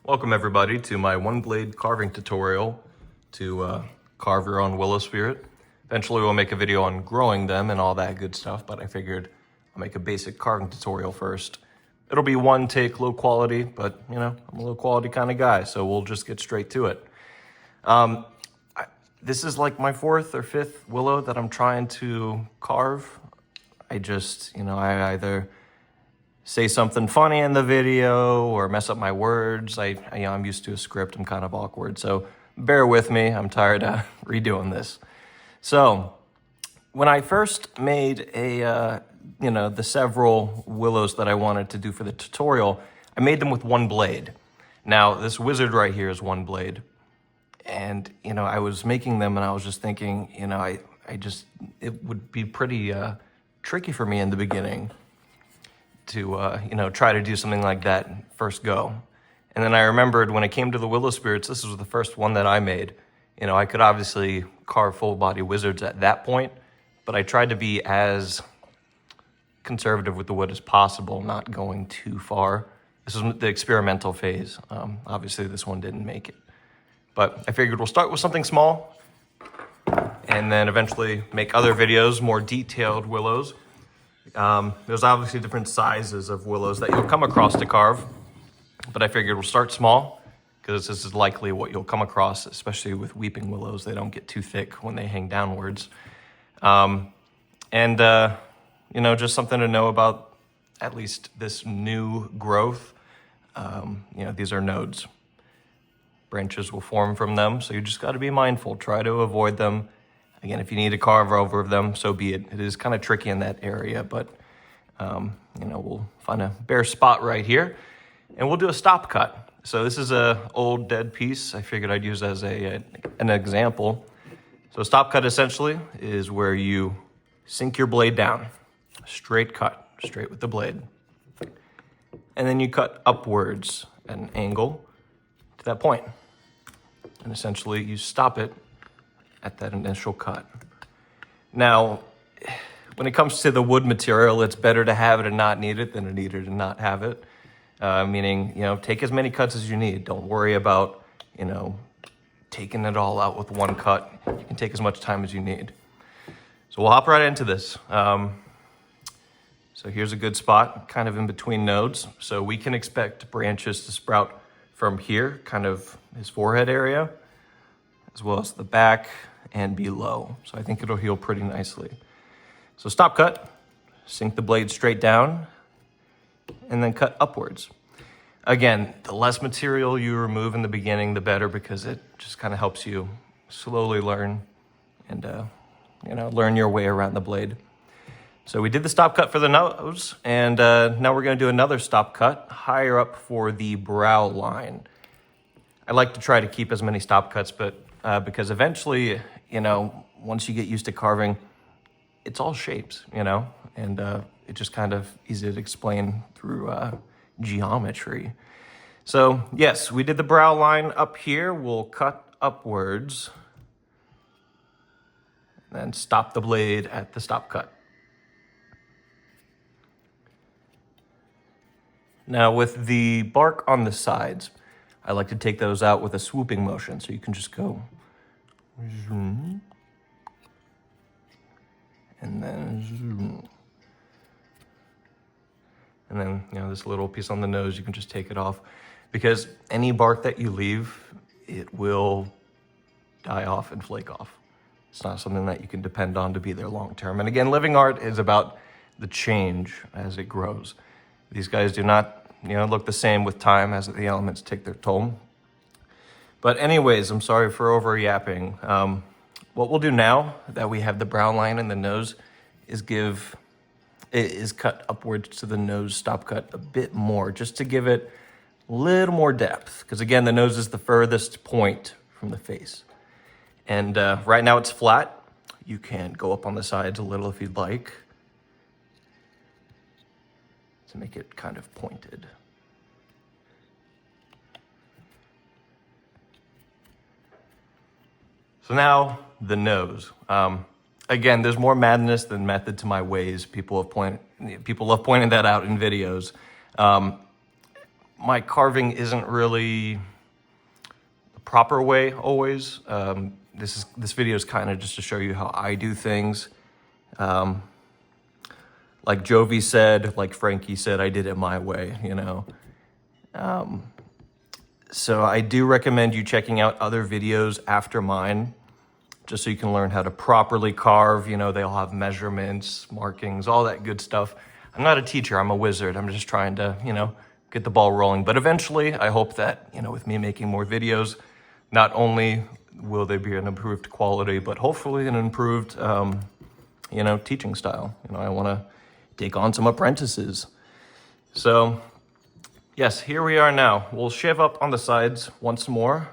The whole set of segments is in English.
Welcome everybody to my one blade carving tutorial to carve your own Willow-Spirit. Eventually we'll make a video on growing them and all that good stuff, but I figured I'll make a basic carving tutorial first. It'll be one take, low quality, but you know, I'm a low quality kind of guy, so we'll just get straight to it. This is like my fourth or fifth willow that I'm trying to carve. I either say something funny in the video or mess up my words. I'm used to a script. I'm kind of awkward, so bear with me. I'm tired of redoing this. So when I first made the several willows that I wanted to do for the tutorial, I made them with one blade. Now this wizard right here is one blade, and I was making them and I was just thinking, it would be pretty tricky for me in the beginning to try to do something like that first go. And then I remembered when it came to the Willow-Spirits, this was the first one that I made. I could obviously carve full body wizards at that point, but I tried to be as conservative with the wood as possible, not going too far. This was the experimental phase. Obviously this one didn't make it, but I figured we'll start with something small and then eventually make other videos, more detailed willows. There's obviously different sizes of willows that you'll come across to carve, but I figured we'll start small because this is likely what you'll come across, especially with weeping willows. They don't get too thick when they hang downwards. Just something to know about at least this new growth. These are nodes. Branches will form from them, so you just got to be mindful. Try to avoid them. Again, if you need to carve over them, so be it. It is kind of tricky in that area, but we'll find a bare spot right here, and we'll do a stop cut. So this is a old dead piece I figured I'd use as an example. So a stop cut essentially is where you sink your blade down, straight cut, straight with the blade, and then you cut upwards at an angle to that point, and essentially you stop it at that initial cut. Now, when it comes to the wood material, it's better to have it and not need it than to need it and not have it. Meaning, take as many cuts as you need. Don't worry about, taking it all out with one cut. You can take as much time as you need. So we'll hop right into this. So here's a good spot, kind of in between nodes. So we can expect branches to sprout from here, kind of his forehead area, as well as the back and below. So I think it'll heal pretty nicely. So stop cut, sink the blade straight down, and then cut upwards. Again, the less material you remove in the beginning, the better, because it just kind of helps you slowly learn and learn your way around the blade. So we did the stop cut for the nose, and now we're going to do another stop cut higher up for the brow line. I like to try to keep as many stop cuts, but because eventually, once you get used to carving, it's all shapes, and it's just kind of easy to explain through geometry. So yes, we did the brow line up here. We'll cut upwards and then stop the blade at the stop cut. Now with the bark on the sides, I like to take those out with a swooping motion, so you can just go zoom, and then zoom. And then, this little piece on the nose, you can just take it off, because any bark that you leave, it will die off and flake off. It's not something that you can depend on to be there long term. And again, living art is about the change as it grows. These guys do not look the same with time as the elements take their toll. But anyways, I'm sorry for over yapping. What we'll do now that we have the brow line and the nose is cut upwards to the nose stop cut a bit more, just to give it a little more depth. Because again, the nose is the furthest point from the face. And right now it's flat. You can go up on the sides a little if you'd like, to make it kind of pointed. So now the nose. Again, there's more madness than method to my ways. People love pointing that out in videos. my carving isn't really the proper way always. This video is kind of just to show you how I do things. Like Jovi said, like Frankie said, I did it my way, you know. So I do recommend you checking out other videos after mine, just so you can learn how to properly carve. You know, they'll have measurements, markings, all that good stuff. I'm not a teacher, I'm a wizard. I'm just trying to, you know, get the ball rolling. But eventually, I hope that, you know, with me making more videos, not only will they be an improved quality, but hopefully an improved, you know, teaching style. You know, I want to take on some apprentices. So, yes, here we are now. We'll shave up on the sides once more.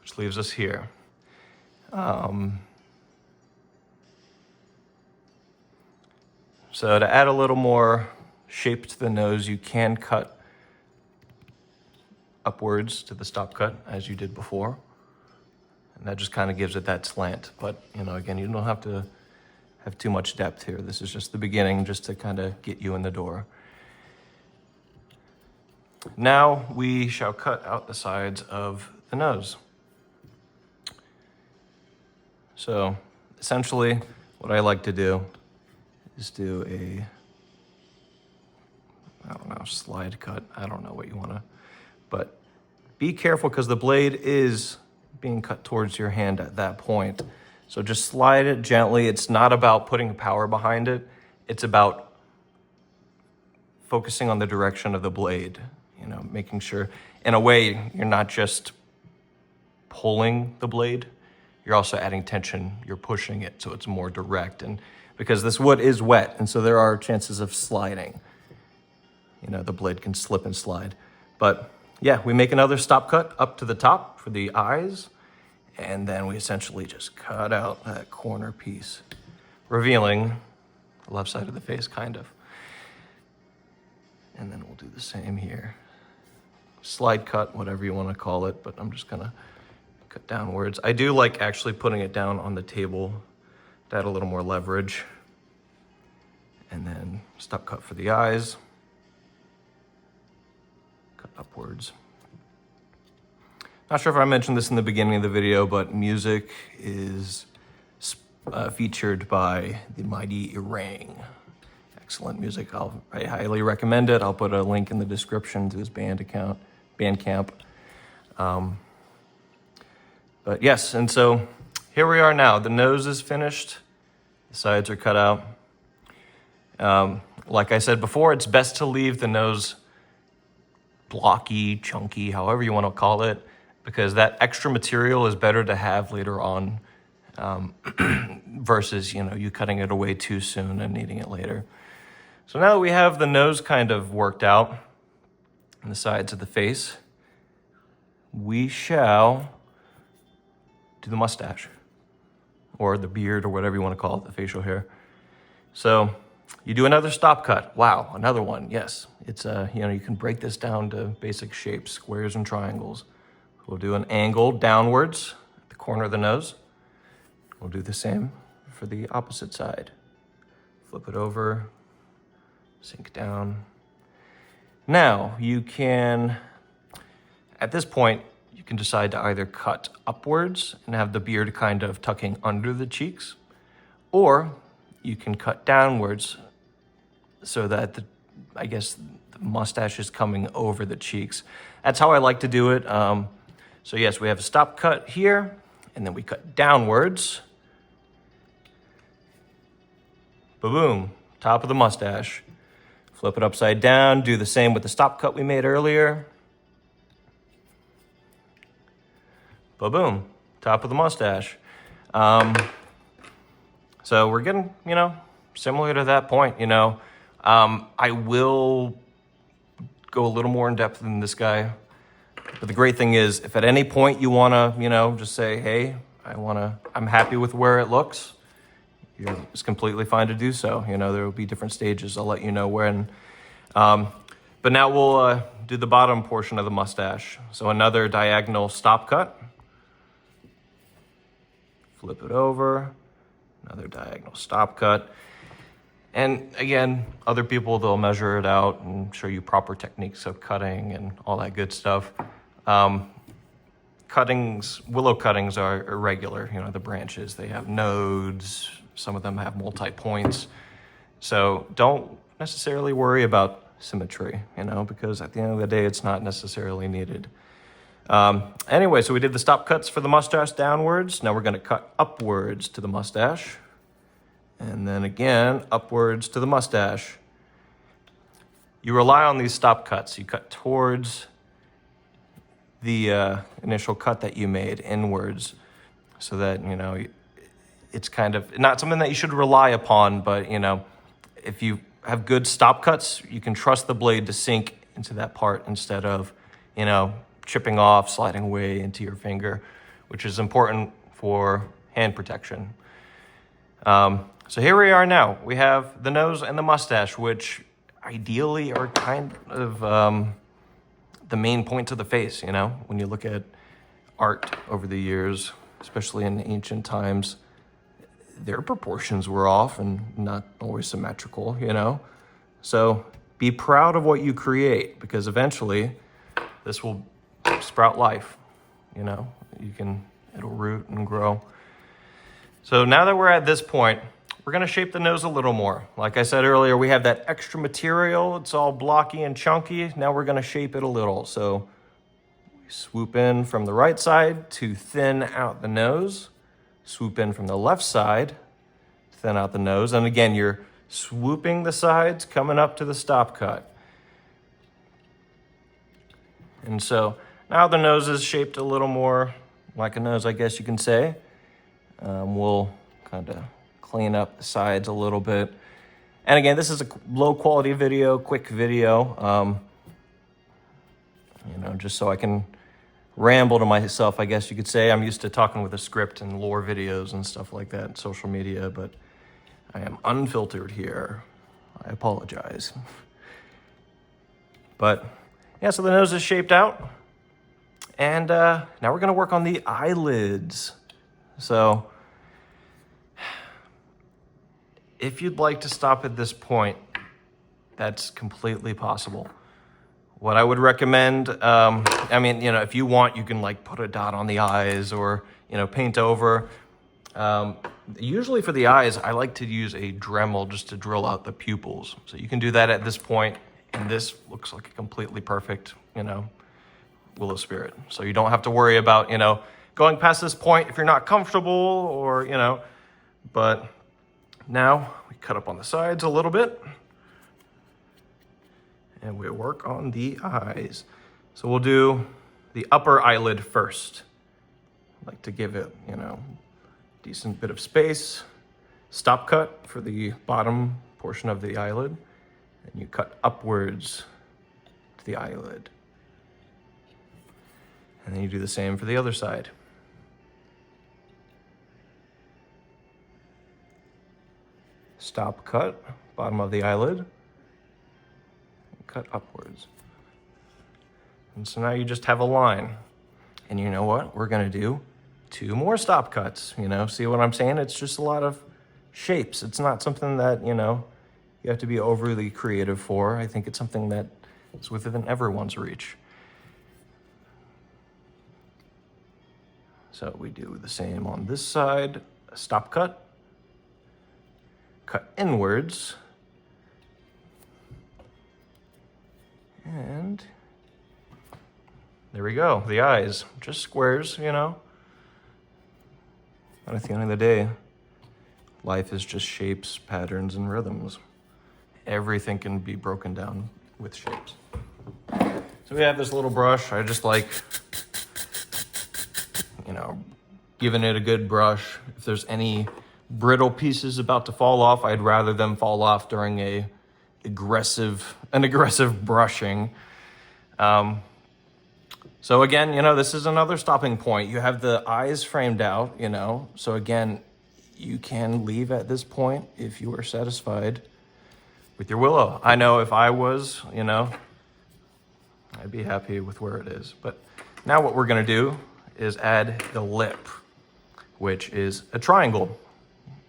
Which leaves us here. So to add a little more shape to the nose, you can cut upwards to the stop cut as you did before. And that just kind of gives it that slant. But, you know, again, you don't have to have too much depth here. This is just the beginning, just to kind of get you in the door. Now we shall cut out the sides of the nose. So essentially what I like to do is do a, I don't know, slide cut. I don't know what you want to, but be careful because the blade is being cut towards your hand at that point. So just slide it gently. It's not about putting power behind it. It's about focusing on the direction of the blade, you know, making sure, in a way, you're not just pulling the blade, you're also adding tension, you're pushing it so it's more direct. And because this wood is wet, and so there are chances of sliding. You know, the blade can slip and slide. But yeah, we make another stop cut up to the top for the eyes, and then we essentially just cut out that corner piece, revealing the left side of the face, kind of. And then we'll do the same here. Slide cut, whatever you want to call it, but I'm just gonna cut downwards. I do like actually putting it down on the table to add a little more leverage. And then stop cut for the eyes. Cut upwards. Not sure if I mentioned this in the beginning of the video, but music is featured by the mighty Orang. Excellent music. I highly recommend it. I'll put a link in the description to his Bandcamp. But yes, and so here we are now. The nose is finished. The sides are cut out. Like I said before, it's best to leave the nose blocky, chunky, however you want to call it, because that extra material is better to have later on versus, you know, you cutting it away too soon and needing it later. So now that we have the nose kind of worked out and the sides of the face, we shall do the mustache or the beard or whatever you want to call it, the facial hair. So you do another stop cut. Wow, another one, yes. It's, you know, you can break this down to basic shapes, squares and triangles. We'll do an angle downwards at the corner of the nose. We'll do the same for the opposite side. Flip it over, sink down. Now you can, at this point, you can decide to either cut upwards and have the beard kind of tucking under the cheeks, or you can cut downwards so that the mustache is coming over the cheeks. That's how I like to do it. So yes, we have a stop cut here, and then we cut downwards. Ba-boom, top of the mustache. Flip it upside down, do the same with the stop cut we made earlier. Ba-boom, top of the mustache. So we're getting, you know, similar to that point, you know. I will go a little more in depth than this guy. But the great thing is, if at any point you want to, you know, just say, hey, I'm happy with where it looks, it's completely fine to do so. You know, there will be different stages. I'll let you know when. But now we'll do the bottom portion of the mustache. So another diagonal stop cut. flip it over, another diagonal stop cut. And again, other people, they'll measure it out and show you proper techniques of cutting and all that good stuff. Willow cuttings are irregular. You know, the branches, they have nodes. Some of them have multi-points. So don't necessarily worry about symmetry, you know, because at the end of the day, it's not necessarily needed. Anyway, so we did the stop cuts for the mustache downwards. Now we're going to cut upwards to the mustache. And then again, upwards to the mustache. You rely on these stop cuts. You cut towards the initial cut that you made inwards, so that, you know, it's kind of not something that you should rely upon, but, you know, if you have good stop cuts, you can trust the blade to sink into that part instead of, you know, chipping off, sliding away into your finger, which is important for hand protection. So here we are now. We have the nose and the mustache, which ideally are kind of the main points of the face, you know? When you look at art over the years, especially in ancient times, their proportions were off and not always symmetrical, you know? So be proud of what you create, because eventually this will sprout life, you know? It'll root and grow. So now that we're at this point, we're gonna shape the nose a little more. Like I said earlier, we have that extra material. It's all blocky and chunky. Now we're gonna shape it a little. So we swoop in from the right side to thin out the nose. Swoop in from the left side, thin out the nose. And again, you're swooping the sides, coming up to the stop cut. And so now the nose is shaped a little more like a nose, I guess you can say. We'll kind of clean up the sides a little bit. And again, this is a low quality video, quick video, you know, just so I can ramble to myself, I guess you could say. I'm used to talking with a script and lore videos and stuff like that, social media, but I am unfiltered here. I apologize. But yeah, so the nose is shaped out. And now we're gonna work on the eyelids. So if you'd like to stop at this point, that's completely possible. What I would recommend, I mean, you know, if you want, you can like put a dot on the eyes or, you know, paint over. Usually for the eyes, I like to use a Dremel just to drill out the pupils. So you can do that at this point, and this looks like a completely perfect, you know, Willow-Spirit. So you don't have to worry about, you know, going past this point if you're not comfortable or, you know, but now we cut up on the sides a little bit and we work on the eyes. So we'll do the upper eyelid first. I like to give it, you know, decent bit of space. Stop cut for the bottom portion of the eyelid. And you cut upwards to the eyelid. And then you do the same for the other side. Stop cut, bottom of the eyelid, and cut upwards. And so now you just have a line. And you know what? We're gonna do 2 more stop cuts, you know? See what I'm saying? It's just a lot of shapes. It's not something that, you know, you have to be overly creative for. I think it's something that is within everyone's reach. So we do the same on this side, a stop cut. Cut inwards, and there we go, the eyes, just squares, you know. And at the end of the day, life is just shapes, patterns, and rhythms. Everything can be broken down with shapes. So we have this little brush. I just like, you know, giving it a good brush. If there's any brittle pieces about to fall off, I'd rather them fall off during an aggressive brushing. So again, you know, this is another stopping point. You have the eyes framed out, you know, so again, you can leave at this point if you are satisfied with your willow. I know if I was, you know, I'd be happy with where it is. But now what we're gonna do is add the lip. which is a triangle,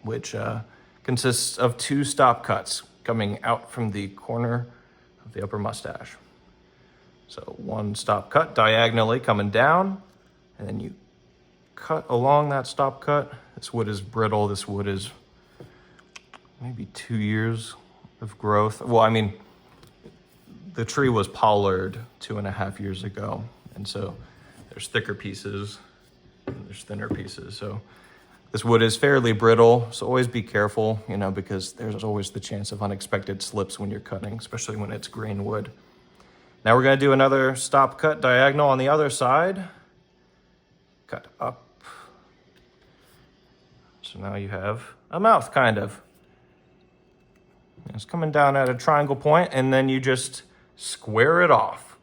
which consists of 2 stop cuts coming out from the corner of the upper mustache. So 1 stop cut diagonally coming down, and then you cut along that stop cut. This wood is brittle. This wood is maybe 2 years of growth. Well, I mean, the tree was pollard 2.5 years ago. And so there's thicker pieces and there's thinner pieces. So this wood is fairly brittle. So always be careful, you know, because there's always the chance of unexpected slips when you're cutting, especially when it's green wood. Now we're gonna do another stop cut diagonal on the other side. Cut up. So now you have a mouth, kind of. It's coming down at a triangle point, and then you just square it off.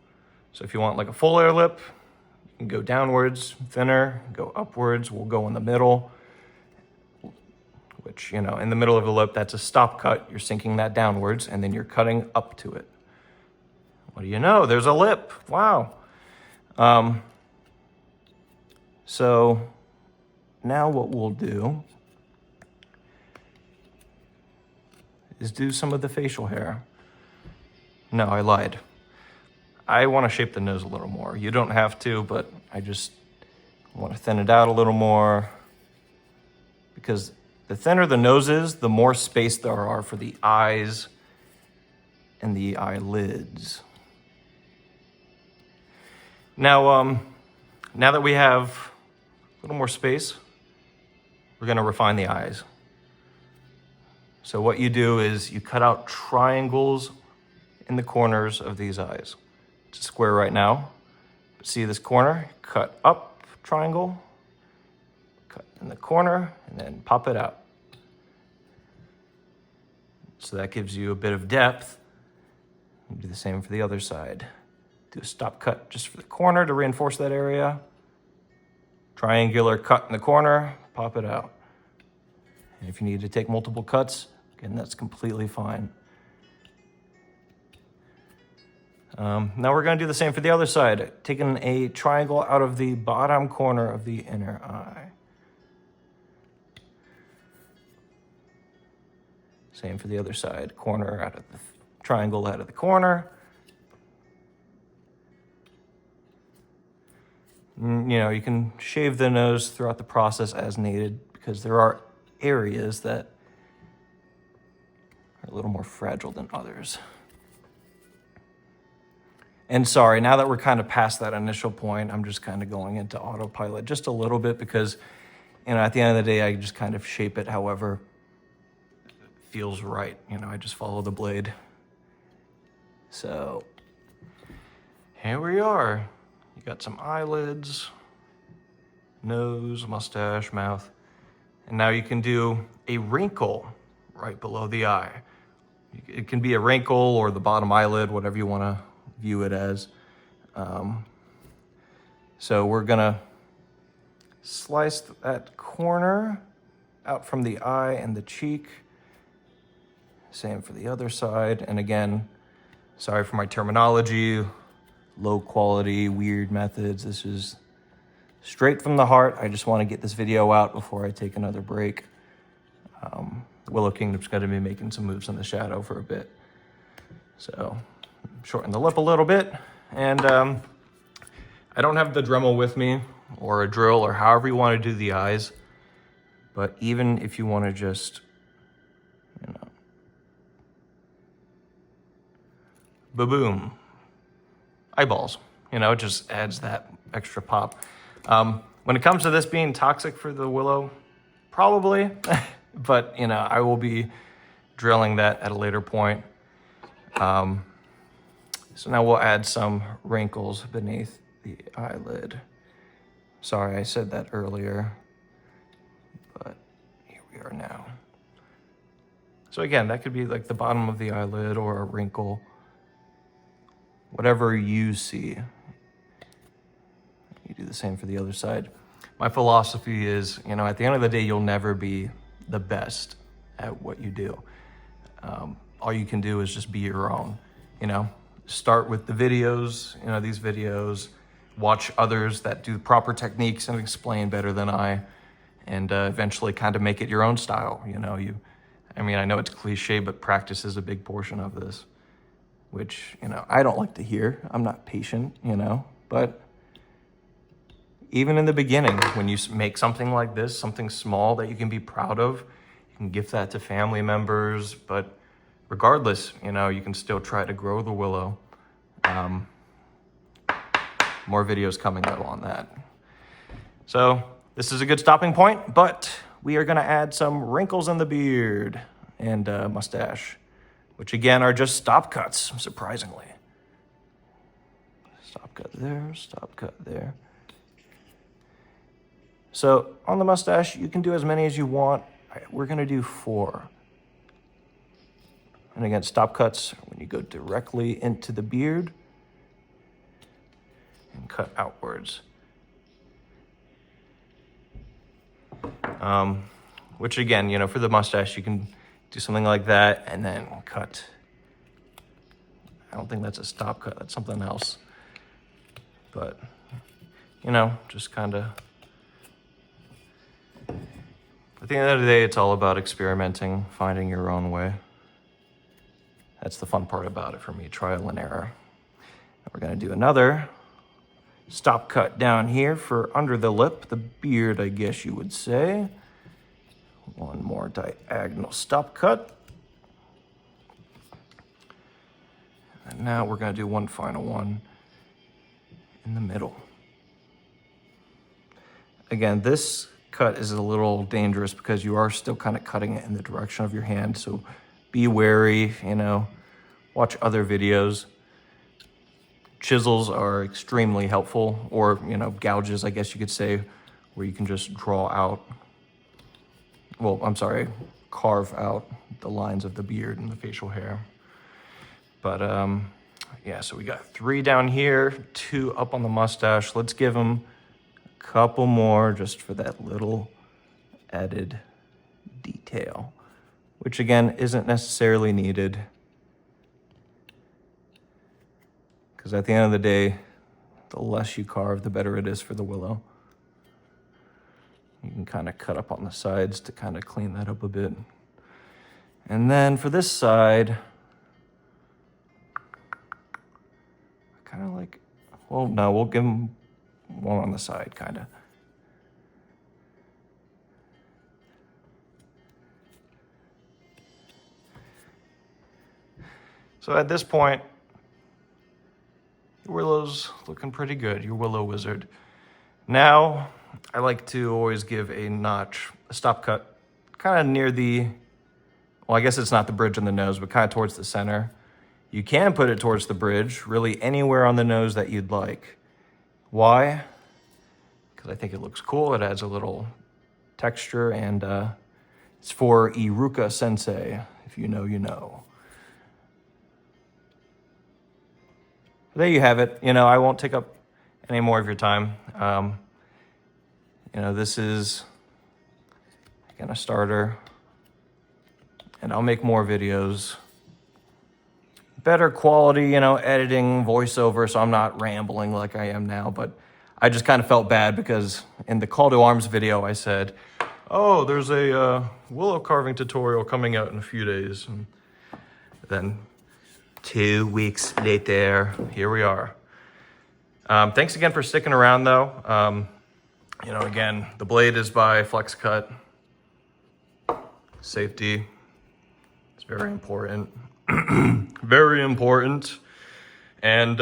So if you want like a full air lip, you can go downwards, thinner, go upwards. We'll go in the middle, which, you know, in the middle of the lip, that's a stop cut. You're sinking that downwards, and then you're cutting up to it. What do you know? There's a lip. Wow. So now what we'll do is do some of the facial hair. No, I lied. I want to shape the nose a little more. You don't have to, but I just want to thin it out a little more, because the thinner the nose is, the more space there are for the eyes and the eyelids. Now, now that we have a little more space, we're going to refine the eyes. So what you do is you cut out triangles in the corners of these eyes. It's a square right now. But see this corner? Cut up, triangle, cut in the corner, and then pop it out. So that gives you a bit of depth. You do the same for the other side. Do a stop cut just for the corner to reinforce that area. Triangular cut in the corner, pop it out. And if you need to take multiple cuts, again, that's completely fine. Now we're going to do the same for the other side. Taking a triangle out of the bottom corner of the inner eye. Same for the other side. Corner out of the triangle out of the corner. You know, you can shave the nose throughout the process as needed, because there are areas that are a little more fragile than others. And sorry, now that we're kind of past that initial point, I'm just kind of going into autopilot just a little bit, because, you know, at the end of the day, I just kind of shape it however it feels right. You know, I just follow the blade. So here we are. You got some eyelids, nose, mustache, mouth. And now you can do a wrinkle right below the eye. It can be a wrinkle or the bottom eyelid, whatever you want to view it as. So we're gonna slice that corner out from the eye and the cheek. Same for the other side. And again, sorry for my terminology, low quality, weird methods. This is straight from the heart. I just want to get this video out before I take another break. Willow Kingdom's going to be making some moves in the shadow for a bit. So shorten the lip a little bit. And I don't have the Dremel with me, or a drill, or however you want to do the eyes. But even if you want to just, you know, ba-boom, eyeballs, you know, it just adds that extra pop. When it comes to this being toxic for the Willow, probably, but, you know, I will be drilling that at a later point. So now we'll add some wrinkles beneath the eyelid. Sorry, I said that earlier, but here we are now. So again, that could be like the bottom of the eyelid or a wrinkle, whatever you see. You do the same for the other side. My philosophy is, you know, at the end of the day, you'll never be the best at what you do. All you can do is just be your own, you know. Start with the videos, you know, these videos, watch others that do proper techniques and explain better than I, and eventually kind of make it your own style. I mean, I know it's cliche, but practice is a big portion of this, which, I don't like to hear. I'm not patient, but even in the beginning, when you make something like this, something small that you can be proud of, you can gift that to family members, but regardless, you can still try to grow the willow. More videos coming though on that. So this is a good stopping point, but we are gonna add some wrinkles in the beard and mustache, which again are just stop cuts, surprisingly. Stop cut there, stop cut there. So on the mustache, you can do as many as you want. We're gonna do 4. And again, stop cuts when you go directly into the beard and cut outwards. Which again, for the mustache, you can do something like that and then cut. I don't think that's a stop cut, that's something else. But, just kind of, at the end of the day, it's all about experimenting, finding your own way. That's the fun part about it for me, trial and error. We're gonna do another stop cut down here for under the lip, the beard, I guess you would say. One more diagonal stop cut. And now we're gonna do one final one in the middle. Again, this cut is a little dangerous because you are still kind of cutting it in the direction of your hand, so be wary, watch other videos. Chisels are extremely helpful, or, gouges, I guess you could say, where you can just draw out, carve out the lines of the beard and the facial hair. But, yeah, so we got 3 down here, 2 up on the mustache. Let's give them a couple more just for that little added detail, which again isn't necessarily needed. Because at the end of the day, the less you carve, the better it is for the willow. You can kind of cut up on the sides to kind of clean that up a bit. And then for this side, kind of like, well, no, we'll give them one on the side, kind of. So at this point, your willow's looking pretty good, your willow wizard. Now, I like to always give a notch, a stop cut, kind of near the, well, I guess it's not the bridge on the nose, but kind of towards the center. You can put it towards the bridge, really anywhere on the nose that you'd like. Why? Because I think it looks cool. It adds a little texture, and it's for Iruka Sensei. If you know, you know. There you have it. I won't take up any more of your time. This is, again, a starter. And I'll make more videos. Better quality, editing, voiceover, so I'm not rambling like I am now. But I just kind of felt bad because in the Call to Arms video, I said, oh, there's a willow carving tutorial coming out in a few days. And then 2 weeks later, here we are. Thanks again for sticking around, though. Again, the blade is by Flex Cut. Safety is very important. Very important. And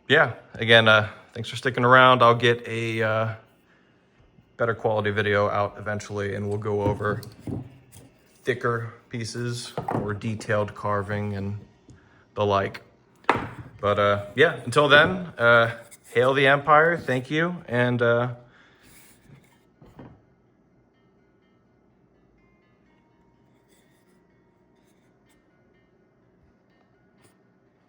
yeah, again, thanks for sticking around. I'll get a better quality video out eventually, and we'll go over thicker pieces, more detailed carving and the like. But yeah, until then, hail the Empire, thank you, and